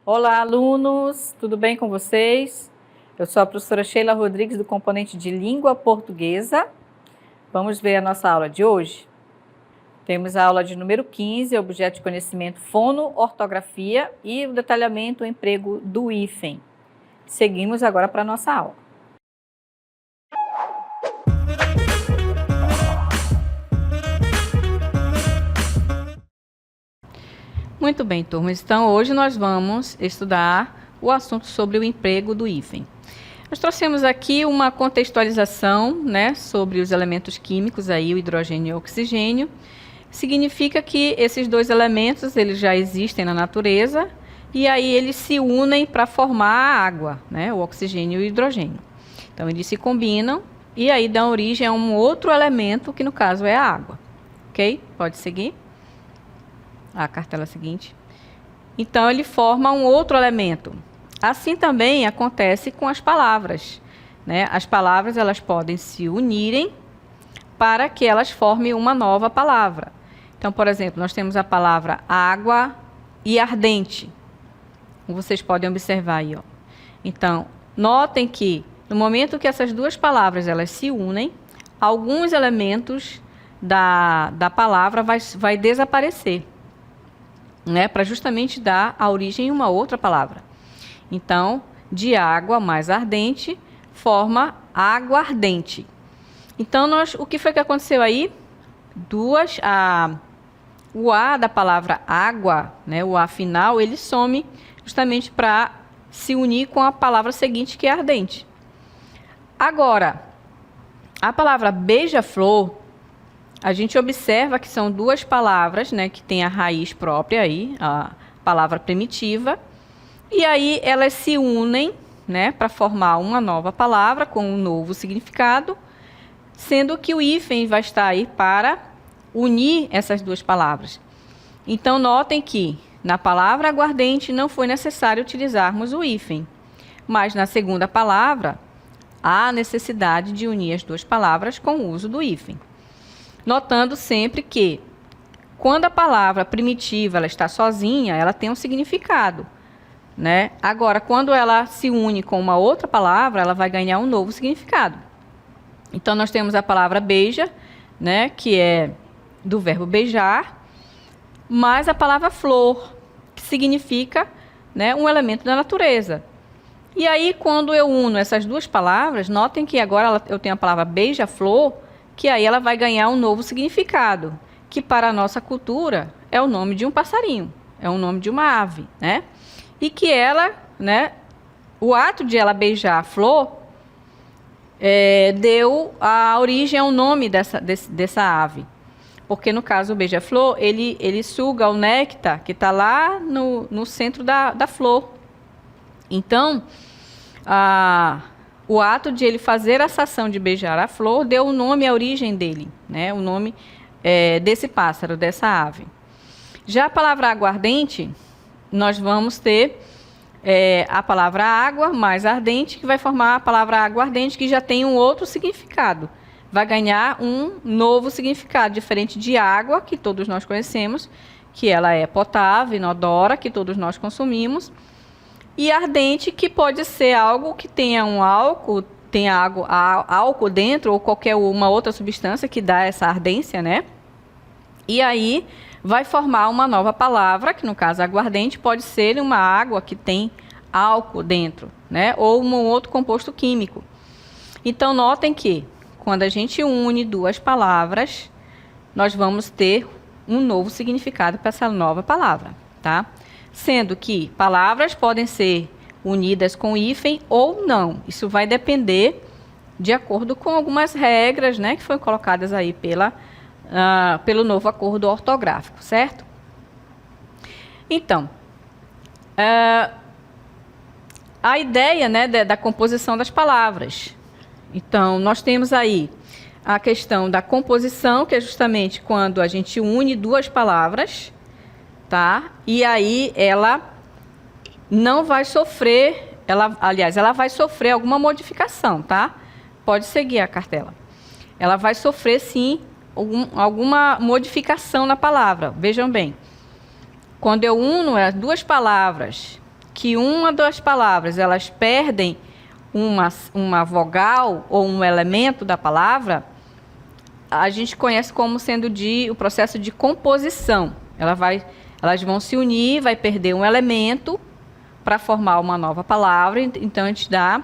Olá, alunos! Tudo bem com vocês? Eu sou a professora Sheila Rodrigues, do componente de Língua Portuguesa. Vamos ver a nossa aula de hoje? Temos a aula de número 15, objeto de conhecimento fono-ortografia e o detalhamento, o emprego do hífen. Seguimos agora para a nossa aula. Muito bem, turmas. Então, hoje nós vamos estudar o assunto sobre o emprego do hífen. Nós trouxemos aqui uma contextualização, né, sobre os elementos químicos, aí, o hidrogênio e o oxigênio. Significa que esses dois elementos eles já existem na natureza e aí eles se unem para formar a água, né, o oxigênio e o hidrogênio. Então, eles se combinam e aí dão origem a um outro elemento, que no caso é a água. Ok? Pode seguir. A cartela seguinte. Então, ele forma um outro elemento. Assim também acontece com as palavras, né? As palavras elas podem se unirem para que elas formem uma nova palavra. Então, por exemplo, nós temos a palavra água e ardente. Vocês podem observar aí, ó. Então, notem que no momento que essas duas palavras elas se unem, alguns elementos da palavra vai desaparecer, né, para justamente dar a origem a uma outra palavra. Então, de água mais ardente, forma aguardente. Então, o que foi que aconteceu aí? O A da palavra água, né, o A final, ele some justamente para se unir com a palavra seguinte, que é ardente. Agora, a palavra beija-flor, a gente observa que são duas palavras, né, que tem a raiz própria aí, a palavra primitiva, e aí elas se unem, né, para formar uma nova palavra com um novo significado, sendo que o hífen vai estar aí para unir essas duas palavras. Então, notem que na palavra aguardente não foi necessário utilizarmos o hífen, mas na segunda palavra há necessidade de unir as duas palavras com o uso do hífen. Notando sempre que, quando a palavra primitiva ela está sozinha, ela tem um significado, né? Agora, quando ela se une com uma outra palavra, ela vai ganhar um novo significado. Então, nós temos a palavra beija, né, que é do verbo beijar, mais a palavra flor, que significa, né, um elemento da natureza. E aí, quando eu uno essas duas palavras, notem que agora eu tenho a palavra beija-flor, que aí ela vai ganhar um novo significado, que para a nossa cultura é o nome de um passarinho, é o nome de uma ave, né? E que ela, né, o ato de ela beijar a flor, deu a origem ao nome dessa ave. Porque no caso o beija-flor, ele suga o néctar que está lá no centro da flor. Então, o ato de ele fazer essa ação de beijar a flor deu o nome à origem dele, né? O nome desse pássaro, dessa ave. Já a palavra aguardente, nós vamos ter a palavra água mais ardente, que vai formar a palavra aguardente, que já tem um outro significado. Vai ganhar um novo significado, diferente de água, que todos nós conhecemos, que ela é potável, inodora, que todos nós consumimos. E ardente, que pode ser algo que tenha um álcool, tenha álcool dentro, ou qualquer uma outra substância que dá essa ardência, né? E aí vai formar uma nova palavra, que no caso aguardente pode ser uma água que tem álcool dentro, né? Ou um outro composto químico. Então, notem que quando a gente une duas palavras, nós vamos ter um novo significado para essa nova palavra, tá? Sendo que palavras podem ser unidas com hífen ou não. Isso vai depender de acordo com algumas regras, né, que foram colocadas aí pelo novo acordo ortográfico, certo? Então, a ideia, né, da composição das palavras. Então, nós temos aí a questão da composição, que é justamente quando a gente une duas palavras, tá? E aí ela não vai sofrer, ela vai sofrer alguma modificação, tá? Pode seguir a cartela. Ela vai sofrer, sim, alguma modificação na palavra. Vejam bem, quando eu uno as duas palavras que uma das palavras elas perdem uma vogal ou um elemento da palavra, a gente conhece como sendo o processo de composição. Elas vão se unir, vai perder um elemento para formar uma nova palavra, então a gente dá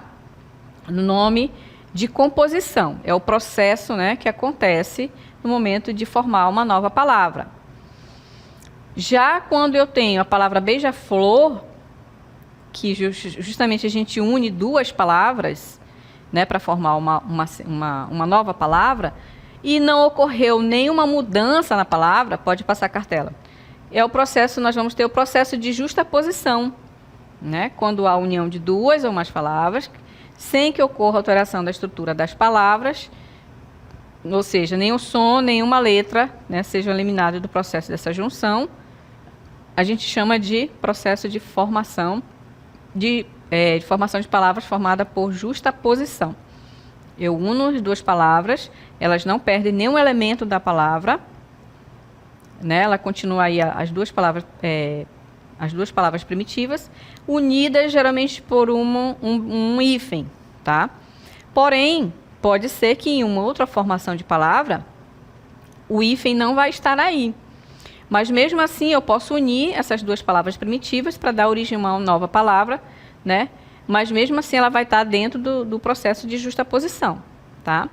o nome de composição. É o processo, né, que acontece no momento de formar uma nova palavra. Já quando eu tenho a palavra beija-flor, que justamente a gente une duas palavras, né, para formar uma nova palavra, e não ocorreu nenhuma mudança na palavra, pode passar a cartela. Nós vamos ter o processo de justaposição, né, quando há união de duas ou mais palavras, sem que ocorra alteração da estrutura das palavras, ou seja, nenhum som, nenhuma letra, né, sejam eliminados do processo dessa junção. A gente chama de processo de formação de palavras formada por justaposição. Eu uno as duas palavras, elas não perdem nenhum elemento da palavra, né? Ela continua aí as duas palavras primitivas, unidas geralmente por um hífen, tá? Porém, pode ser que em uma outra formação de palavra, o hífen não vai estar aí. Mas mesmo assim, eu posso unir essas duas palavras primitivas para dar origem a uma nova palavra, né? Mas mesmo assim, ela vai estar dentro do processo de justaposição, tá?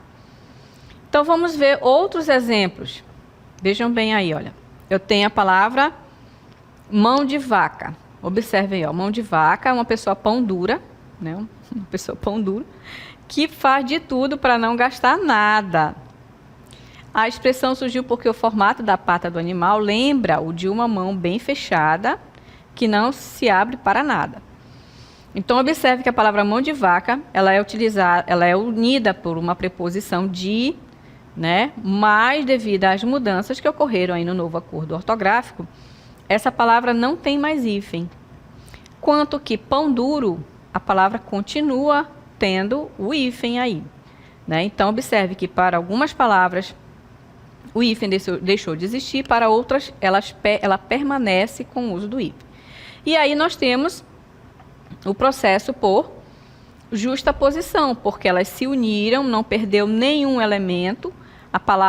Então, vamos ver outros exemplos. Vejam bem aí, olha. Eu tenho a palavra mão de vaca. Observem, ó, mão de vaca é uma pessoa pão dura, né? Uma pessoa pão dura, que faz de tudo para não gastar nada. A expressão surgiu porque o formato da pata do animal lembra o de uma mão bem fechada, que não se abre para nada. Então, observe que a palavra mão de vaca, ela é unida por uma preposição de, né? Mas devido às mudanças que ocorreram aí no novo acordo ortográfico, essa palavra não tem mais hífen. Quanto que pão duro, a palavra continua tendo o hífen aí, né? Então, observe que para algumas palavras o hífen deixou de existir, para outras ela permanece com o uso do hífen. E aí nós temos o processo por justaposição, porque elas se uniram, não perdeu nenhum elemento,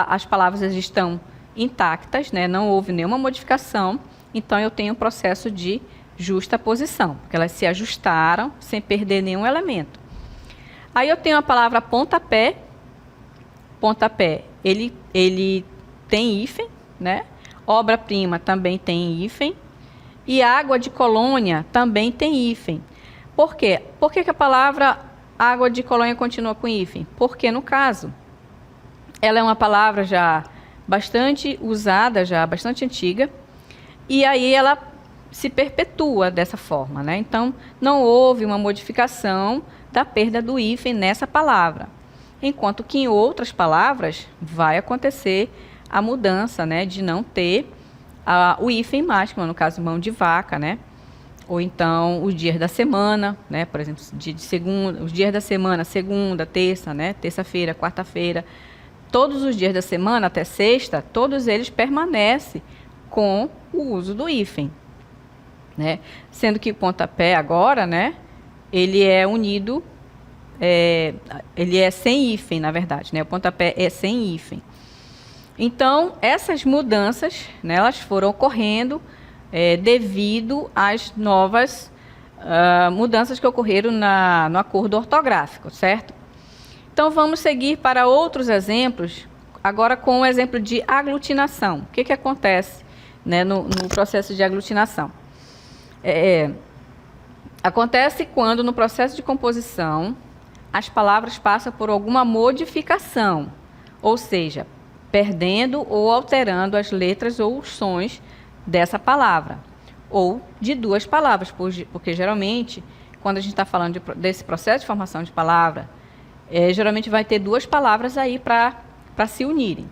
as palavras estão intactas, né? Não houve nenhuma modificação, então eu tenho o processo de justaposição, porque elas se ajustaram sem perder nenhum elemento. Aí eu tenho a palavra pontapé. Pontapé, ele tem hífen, né? Obra-prima também tem hífen. E água de colônia também tem hífen. Por quê? Por que a palavra água de colônia continua com hífen? Porque, no caso, ela é uma palavra já bastante usada, já bastante antiga, e aí ela se perpetua dessa forma, né? Então, não houve uma modificação da perda do hífen nessa palavra. Enquanto que em outras palavras vai acontecer a mudança, né, de não ter o hífen mais, como no caso mão de vaca, né? Ou então os dias da semana, né? Por exemplo, dia de segunda, os dias da semana, segunda, terça, né? Terça-feira, quarta-feira, todos os dias da semana até sexta, todos eles permanecem com o uso do hífen, né? Sendo que o pontapé agora, né? Ele é unido, ele é sem hífen, na verdade, né? O pontapé é sem hífen. Então, essas mudanças, né, elas foram ocorrendo devido às novas mudanças que ocorreram no acordo ortográfico, certo? Então, vamos seguir para outros exemplos, agora com o exemplo de aglutinação. O que acontece, né, no processo de aglutinação? Acontece quando, no processo de composição, as palavras passam por alguma modificação, ou seja, perdendo ou alterando as letras ou os sons dessa palavra, ou de duas palavras, porque geralmente, quando a gente está falando desse processo de formação de palavra, geralmente vai ter duas palavras aí para se unirem.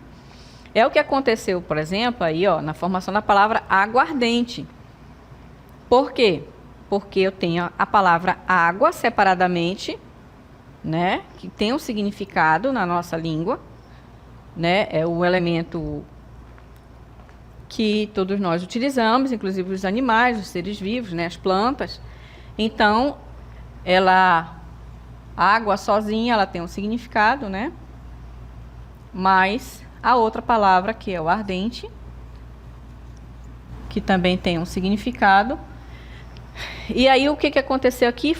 É o que aconteceu, por exemplo, aí, ó, na formação da palavra aguardente. Por quê? Porque eu tenho a palavra água separadamente, né, que tem um significado na nossa língua, né, é o elemento que todos nós utilizamos, inclusive os animais, os seres vivos, né, as plantas. Então, água sozinha, ela tem um significado, né? Mas a outra palavra, que é o ardente, que também tem um significado. E aí, o que aconteceu aqui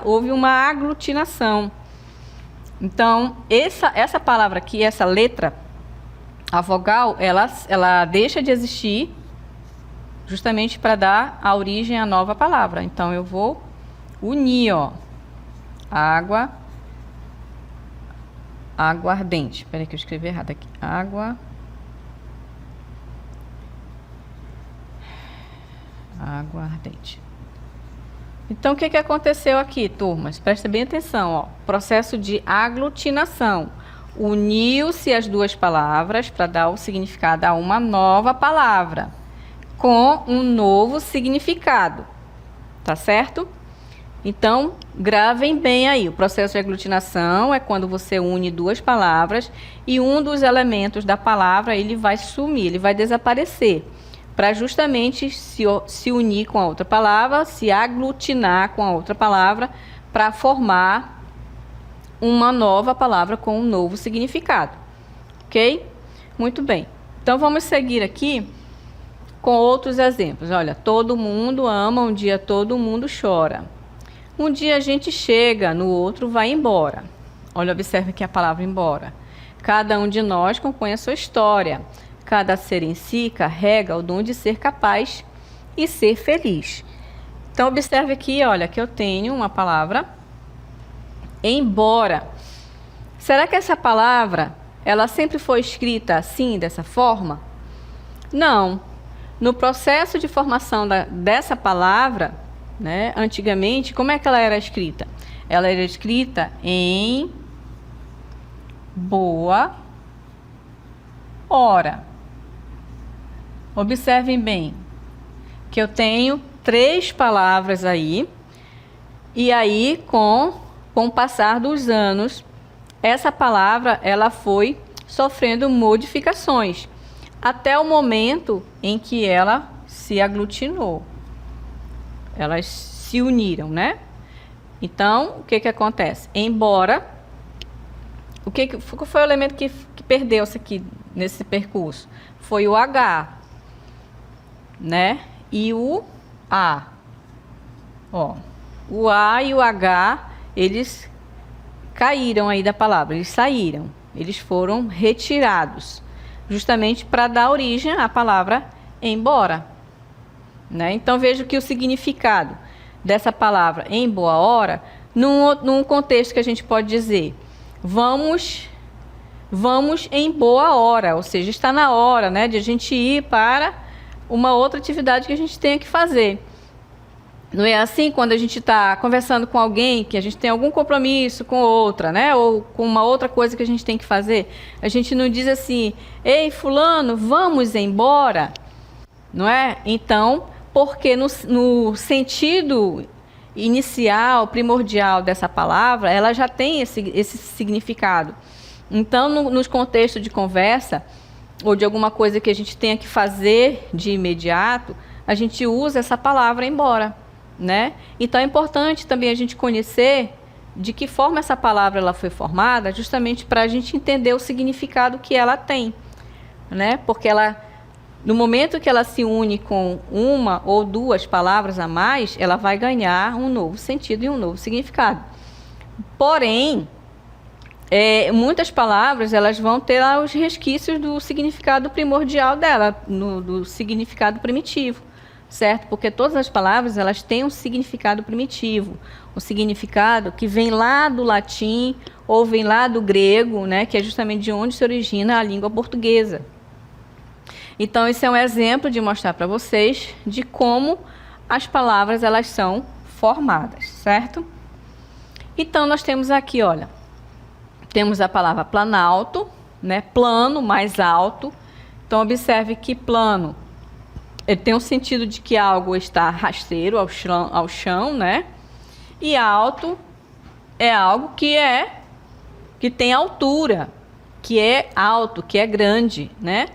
houve uma aglutinação. Então, essa palavra aqui, essa letra, a vogal, ela deixa de existir justamente para dar a origem à nova palavra. Então, eu vou unir, ó, aguardente. Espera aí que eu escrevi errado aqui. Aguardente. Então, o que aconteceu aqui, turmas? Presta bem atenção, ó. Processo de aglutinação. Uniu-se as duas palavras para dar o significado a uma nova palavra, com um novo significado. Tá certo? Então, gravem bem aí. O processo de aglutinação é quando você une duas palavras e um dos elementos da palavra ele vai sumir, ele vai desaparecer, para justamente se unir com a outra palavra, se aglutinar com a outra palavra, para formar uma nova palavra com um novo significado. Ok? Muito bem. Então, vamos seguir aqui com outros exemplos. Olha, todo mundo ama, um dia todo mundo chora. Um dia a gente chega, no outro vai embora. Olha, observe aqui a palavra embora. Cada um de nós compõe a sua história. Cada ser em si carrega o dom de ser capaz e ser feliz. Então, observe aqui, olha, que eu tenho uma palavra, embora. Será que essa palavra, ela sempre foi escrita assim, dessa forma? Não. No processo de formação dessa palavra, né, antigamente, como é que ela era escrita? Ela era escrita em boa hora. Observem bem que eu tenho 3 palavras aí, e aí com o passar dos anos, essa palavra ela foi sofrendo modificações, até o momento em que ela se aglutinou. Elas se uniram, né? Então, o que acontece? Embora, qual foi o elemento que perdeu-se aqui nesse percurso? Foi o H, né? E o A. Ó, o A e o H, eles caíram aí da palavra, eles saíram, eles foram retirados, justamente para dar origem à palavra embora, né? Então, veja que o significado dessa palavra em boa hora, num contexto que a gente pode dizer, vamos em boa hora, ou seja, está na hora, né, de a gente ir para uma outra atividade que a gente tenha que fazer. Não é assim quando a gente está conversando com alguém, que a gente tem algum compromisso com outra, né? Ou com uma outra coisa que a gente tem que fazer. A gente não diz assim, ei, fulano, vamos embora, não é? Então, porque no sentido inicial, primordial dessa palavra, ela já tem esse significado. Então, nos contextos de conversa, ou de alguma coisa que a gente tenha que fazer de imediato, a gente usa essa palavra embora, né? Então, é importante também a gente conhecer de que forma essa palavra ela foi formada, justamente para a gente entender o significado que ela tem, né? Porque no momento que ela se une com uma ou duas palavras a mais, ela vai ganhar um novo sentido e um novo significado. Porém, muitas palavras elas vão ter lá os resquícios do significado primordial dela, do significado primitivo, certo? Porque todas as palavras elas têm um significado primitivo, um significado que vem lá do latim ou vem lá do grego, né? Que é justamente de onde se origina a língua portuguesa. Então, esse é um exemplo de mostrar para vocês de como as palavras elas são formadas, certo? Então, nós temos aqui, olha, temos a palavra planalto, né? Plano, mais alto. Então, observe que plano ele tem um sentido de que algo está rasteiro ao chão, né? E alto é algo que tem altura, que é alto, que é grande, né?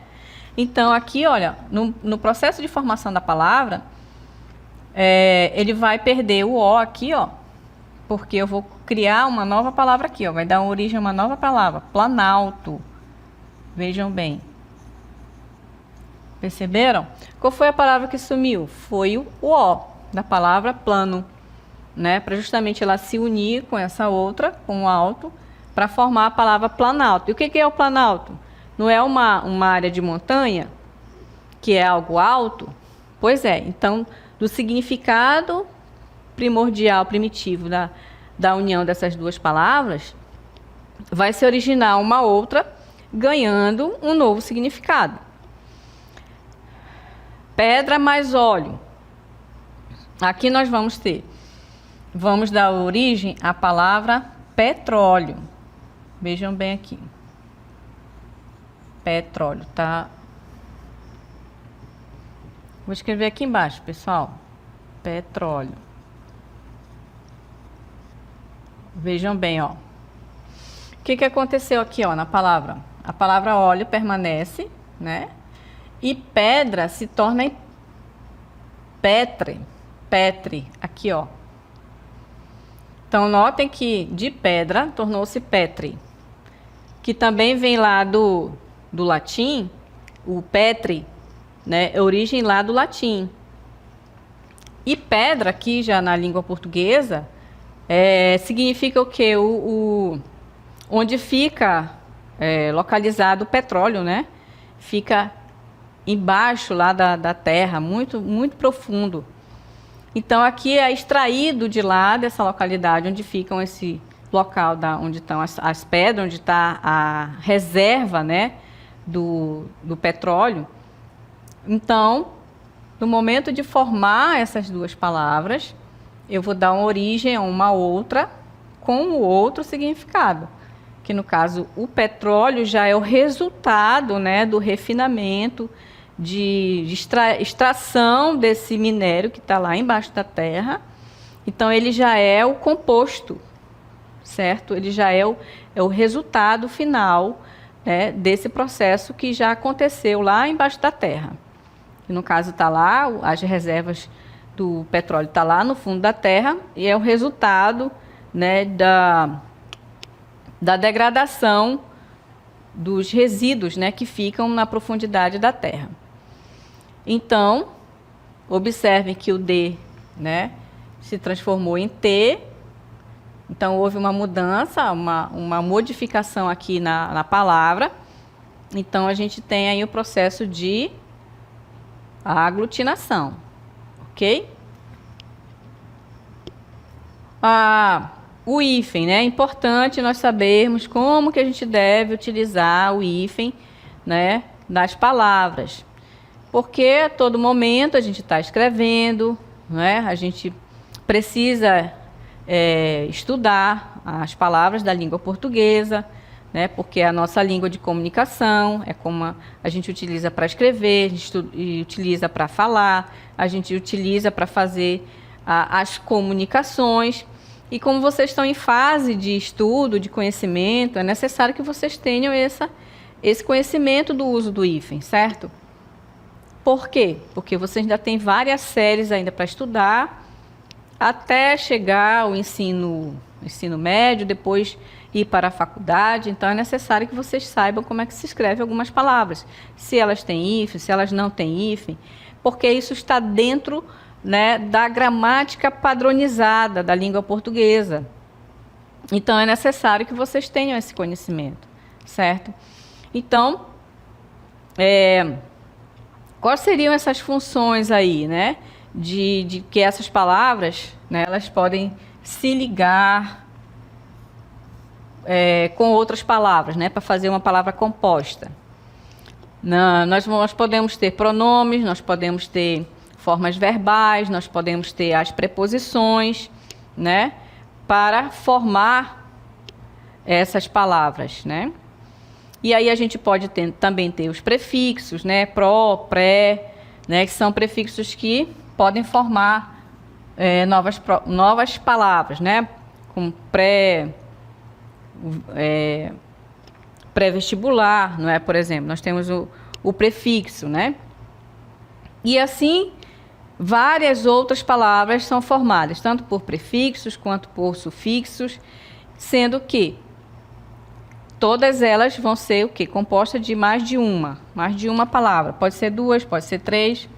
Então, aqui, olha, no processo de formação da palavra, ele vai perder o O aqui, ó, porque eu vou criar uma nova palavra aqui, ó, vai dar origem a uma nova palavra, planalto. Vejam bem. Perceberam? Qual foi a palavra que sumiu? Foi o O da palavra plano, né? Para justamente ela se unir com essa outra, com o alto, para formar a palavra planalto. E o que é o planalto? Não é uma área de montanha, que é algo alto? Pois é, então, do significado primordial, primitivo da união dessas duas palavras, vai se originar uma outra, ganhando um novo significado. Pedra mais óleo. Aqui nós vamos dar origem à palavra petróleo. Vejam bem aqui. Petróleo, tá? Vou escrever aqui embaixo, pessoal. Petróleo. Vejam bem, ó. O que aconteceu aqui, ó, na palavra? A palavra óleo permanece, né? E pedra se torna em petre. Petre, aqui, ó. Então, notem que de pedra tornou-se petre. Que também vem lá do latim, o petre, né? É origem lá do latim. E pedra, aqui já na língua portuguesa, significa o quê? Onde fica localizado o petróleo, né? Fica embaixo lá da terra, muito, muito profundo. Então, aqui é extraído de lá, dessa localidade, onde ficam esse local, onde estão as pedras, onde está a reserva, né, do petróleo. Então, no momento de formar essas duas palavras, eu vou dar uma origem a uma outra com o outro significado. Que, no caso, o petróleo já é o resultado, né, do refinamento, de extração desse minério que está lá embaixo da terra. Então, ele já é o composto, certo? Ele já é o resultado final, né, desse processo que já aconteceu lá embaixo da terra. Que, no caso, está lá, as reservas do petróleo está lá no fundo da terra e é o resultado, né, da degradação dos resíduos, né, que ficam na profundidade da terra. Então, observem que o D, né, se transformou em T. Então, houve uma mudança, uma modificação aqui na palavra. Então, a gente tem aí o processo de aglutinação, ok? O hífen, né? É importante nós sabermos como que a gente deve utilizar o hífen, né, nas palavras. Porque a todo momento a gente está escrevendo, né? A gente precisa estudar as palavras da língua portuguesa, né? Porque é a nossa língua de comunicação, é como a gente utiliza para escrever, a gente utiliza para falar, a gente utiliza para fazer as comunicações. E como vocês estão em fase de estudo, de conhecimento, é necessário que vocês tenham esse conhecimento do uso do hífen, certo? Por quê? Porque vocês ainda têm várias séries ainda para estudar, até chegar ao ensino médio, depois ir para a faculdade. Então, é necessário que vocês saibam como é que se escreve algumas palavras. Se elas têm hífen, se elas não têm hífen, porque isso está dentro, né, da gramática padronizada da língua portuguesa. Então, é necessário que vocês tenham esse conhecimento, certo? Então, quais seriam essas funções aí, né? De que essas palavras, né, elas podem se ligar com outras palavras, né, para fazer uma palavra composta. Nós podemos ter pronomes, nós podemos ter formas verbais, nós podemos ter as preposições, né, para formar essas palavras, né? E aí a gente pode também ter os prefixos, né, pró, pré, né, que são prefixos que podem formar novas palavras, né, como pré-vestibular, não é? Por exemplo, nós temos o prefixo, né? E assim várias outras palavras são formadas, tanto por prefixos quanto por sufixos, sendo que todas elas vão ser o quê? Composta de mais de uma palavra. Pode ser duas, pode ser três,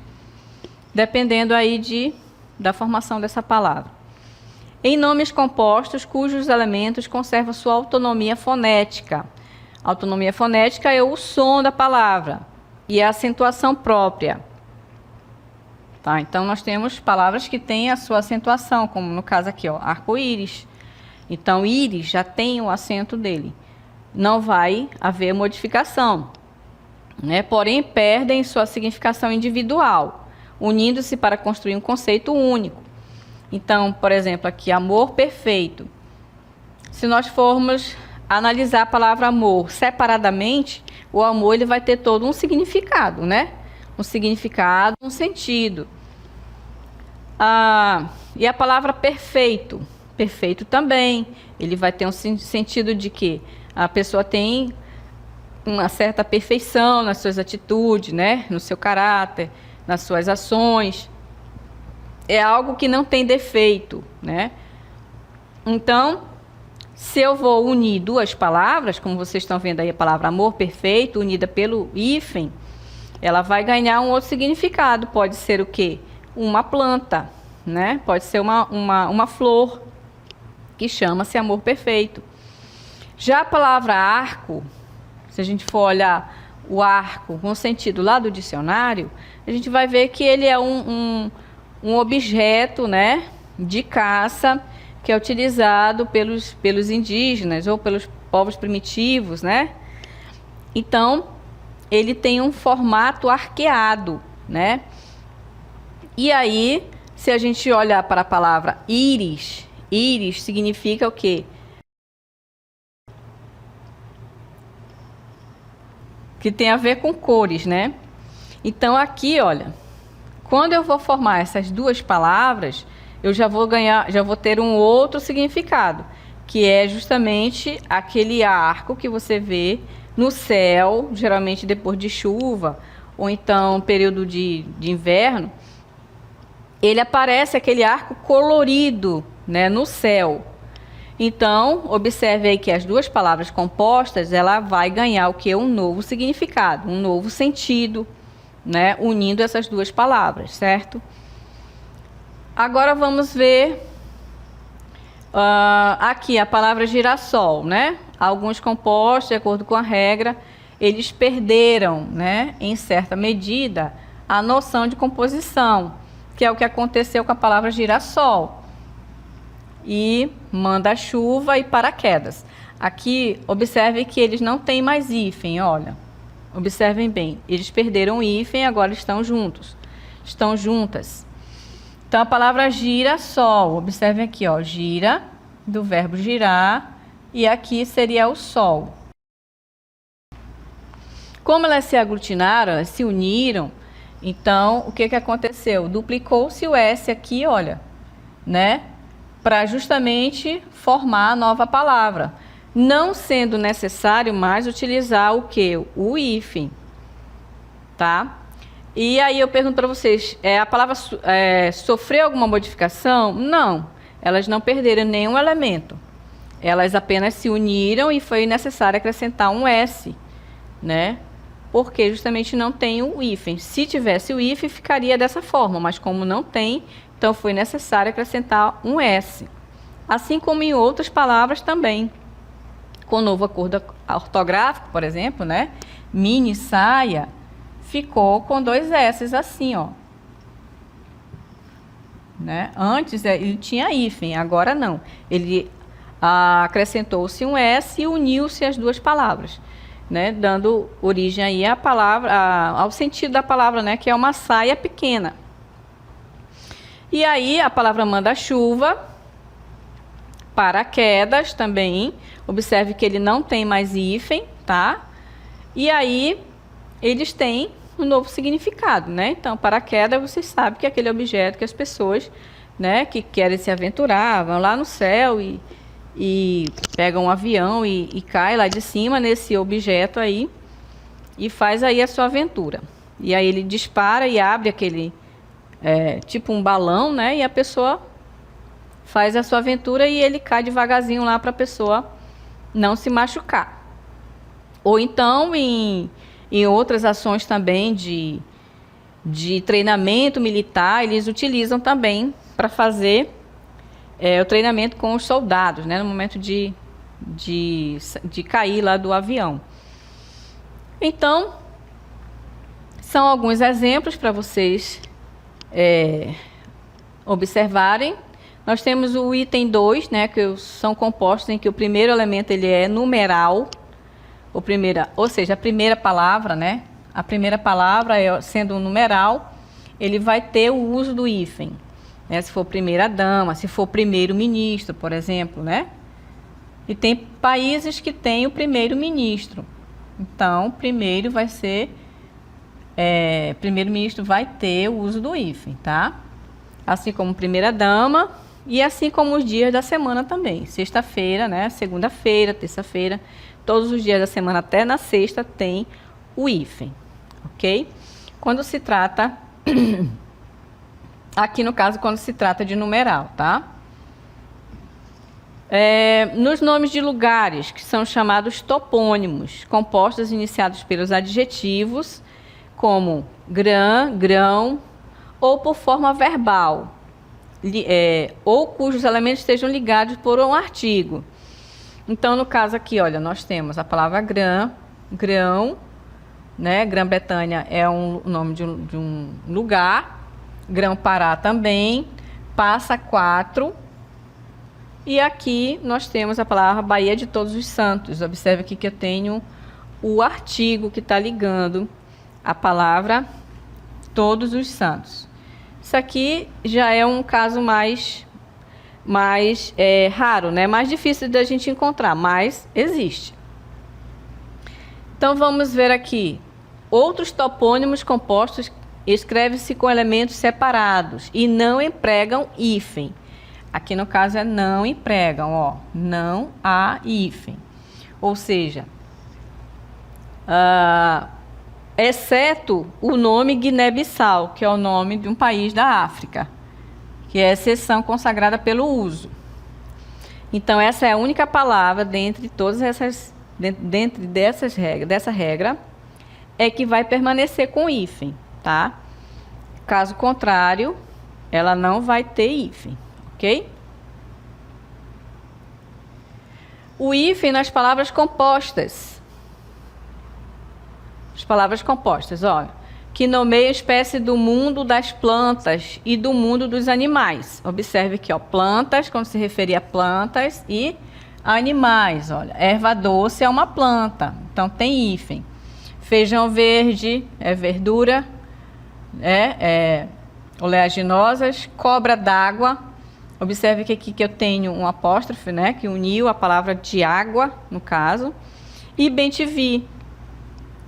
dependendo aí da formação dessa palavra. Em nomes compostos, cujos elementos conservam sua autonomia fonética. A autonomia fonética é o som da palavra e a acentuação própria. Tá? Então, nós temos palavras que têm a sua acentuação, como no caso aqui, ó, arco-íris. Então, íris já tem o acento dele. Não vai haver modificação, né? Porém, perdem sua significação individual, unindo-se para construir um conceito único. Então, por exemplo, aqui, amor perfeito. Se nós formos analisar a palavra amor separadamente, o amor ele vai ter todo um significado, né? Um significado, um sentido. E a palavra perfeito, perfeito também, ele vai ter um sentido de que a pessoa tem uma certa perfeição nas suas atitudes, né? No seu caráter, nas suas ações. É algo que não tem defeito, né? Então, se eu vou unir duas palavras, como vocês estão vendo aí a palavra amor perfeito, unida pelo hífen, ela vai ganhar um outro significado. Pode ser o quê? Uma planta, né? Pode ser uma flor, que chama-se amor perfeito. Já a palavra arco, se a gente for olhar o arco com o sentido lá do dicionário, a gente vai ver que ele é um objeto, né, de caça que é utilizado pelos indígenas ou pelos povos primitivos, né? Então, ele tem um formato arqueado, né? E aí, se a gente olhar para a palavra íris, íris significa o quê? Que tem a ver com cores, né? Então aqui, olha, quando eu vou formar essas duas palavras, eu já vou ter um outro significado, que é justamente aquele arco que você vê no céu, geralmente depois de chuva, ou então período de inverno, ele aparece aquele arco colorido, né, no céu. Então, observe aí que as duas palavras compostas, ela vai ganhar o que? Um novo significado, um novo sentido, né? Unindo essas duas palavras, certo? Agora vamos ver aqui a palavra girassol, né? Alguns compostos, de acordo com a regra, eles perderam, né, em certa medida, a noção de composição, que é o que aconteceu com a palavra girassol. E manda-chuva e paraquedas. Aqui, observe que eles não têm mais hífen, olha. Observem bem, eles perderam o hífen e agora estão juntos. Estão juntas. Então, a palavra girassol, observem aqui, ó, gira, do verbo girar, e aqui seria o sol. Como elas se aglutinaram, elas se uniram, então, o que aconteceu? Duplicou-se o S aqui, olha, né? Para justamente formar a nova palavra, não sendo necessário mais utilizar o que? O hífen, tá? E aí eu pergunto para vocês, a palavra sofreu alguma modificação? Não, elas não perderam nenhum elemento, elas apenas se uniram e foi necessário acrescentar um S, né? Porque justamente não tem o hífen. Se tivesse o hífen, ficaria dessa forma, mas como não tem, então foi necessário acrescentar um S. Assim como em outras palavras também. Com o novo acordo ortográfico, por exemplo, né? Mini saia ficou com dois S assim, ó. Né? Antes ele tinha hífen, agora não. Ele acrescentou-se um S e uniu-se as duas palavras, né? Dando origem aí à palavra, ao sentido da palavra, né? Que é uma saia pequena. E aí a palavra manda-chuva, paraquedas também, observe que ele não tem mais hífen, tá? E aí eles têm um novo significado, né? Então, paraquedas, vocês sabem que é aquele objeto que as pessoas, né, que querem se aventurar, vão lá no céu e pegam um avião e cai lá de cima nesse objeto aí e faz aí a sua aventura. E aí ele dispara e abre tipo um balão, né? E a pessoa faz a sua aventura e ele cai devagarzinho lá para a pessoa não se machucar. Ou então em outras ações também de treinamento militar, eles utilizam também para fazer o treinamento com os soldados, né? No momento de cair lá do avião. Então, são alguns exemplos para vocês observarem. Nós temos o item 2, né, que são compostos em que o primeiro elemento ele é numeral, ou seja, a primeira palavra, né? A primeira palavra, sendo um numeral, ele vai ter o uso do hífen, né? Se for primeira dama, se for primeiro-ministro, por exemplo, né? E tem países que têm o primeiro-ministro. Então, primeiro vai ser... primeiro-ministro vai ter o uso do hífen, tá? Assim como primeira-dama e assim como os dias da semana também. Sexta-feira, né? Segunda-feira, terça-feira, todos os dias da semana até na sexta tem o hífen, ok? Quando se trata... aqui no caso, quando se trata de numeral, tá? Nos nomes de lugares, que são chamados topônimos, compostos iniciados pelos adjetivos, como grã, grão, ou por forma verbal, ou cujos elementos estejam ligados por um artigo. Então, no caso aqui, olha, nós temos a palavra grã, grão, né? Grã-Bretanha é o nome de um lugar, Grão-Pará também, Passa Quatro, e aqui nós temos a palavra Baía de Todos os Santos. Observe aqui que eu tenho o artigo que está ligando a palavra Todos os Santos. Isso aqui já é um caso mais raro, né? Mais difícil da gente encontrar, mas existe. Então vamos ver aqui. Outros topônimos compostos escreve-se com elementos separados e não empregam hífen. Aqui no caso é não empregam, ó, não há hífen. Ou seja, exceto o nome Guiné-Bissau, que é o nome de um país da África, que é exceção consagrada pelo uso. Então, essa é a única palavra dentre todas essas, dessa regra, é que vai permanecer com hífen, tá? Caso contrário, ela não vai ter hífen, ok? O hífen nas palavras compostas. As palavras compostas, olha, que nomeia a espécie do mundo das plantas e do mundo dos animais. Observe aqui, ó, plantas, quando se referir a plantas, e animais, olha, erva doce é uma planta, então tem hífen. Feijão verde é verdura, oleaginosas, cobra d'água. Observe que aqui que eu tenho um apóstrofe, né, que uniu a palavra de água, no caso, e bem-te-vi,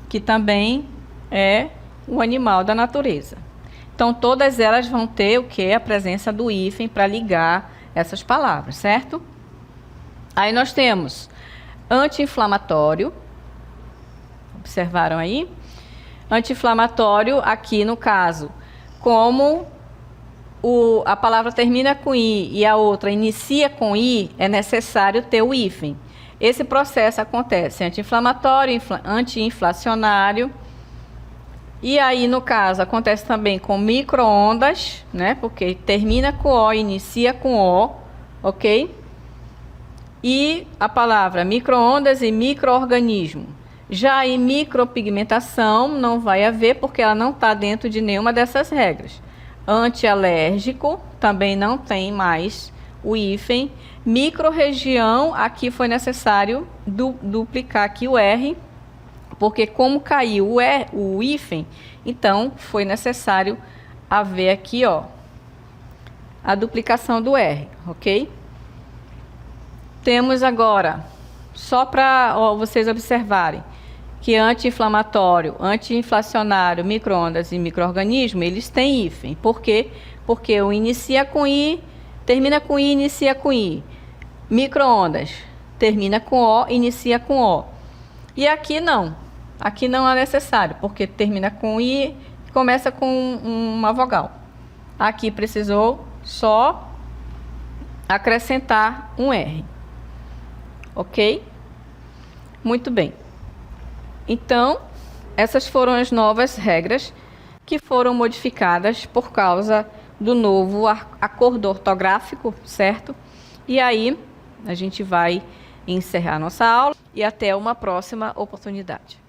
que também é um animal da natureza. Então, todas elas vão ter o que? A presença do hífen para ligar essas palavras, certo? Aí nós temos anti-inflamatório. Observaram aí? Anti-inflamatório, aqui no caso, como a palavra termina com i e a outra inicia com i, é necessário ter o hífen. Esse processo acontece anti-inflamatório, anti-inflacionário. E aí, no caso, acontece também com micro-ondas, né? Porque termina com o, inicia com o, ok? E a palavra micro-ondas e micro-organismo. Já em micropigmentação, não vai haver, porque ela não está dentro de nenhuma dessas regras. Antialérgico, também não tem mais o hífen. Micro-região, aqui foi necessário duplicar aqui o R, porque como caiu o hífen, então foi necessário haver aqui, ó, a duplicação do R, ok? Temos agora, só para vocês observarem, que anti-inflamatório, anti-inflacionário, micro-ondas e micro-organismo, eles têm hífen. Por quê? Porque o inicia com I, termina com I, inicia com I. Micro-ondas, termina com O, inicia com O. E aqui não. Aqui não é necessário, porque termina com I e começa com uma vogal. Aqui precisou só acrescentar um R. Ok? Muito bem. Então, essas foram as novas regras que foram modificadas por causa do novo acordo ortográfico, certo? E aí, a gente vai encerrar nossa aula e até uma próxima oportunidade.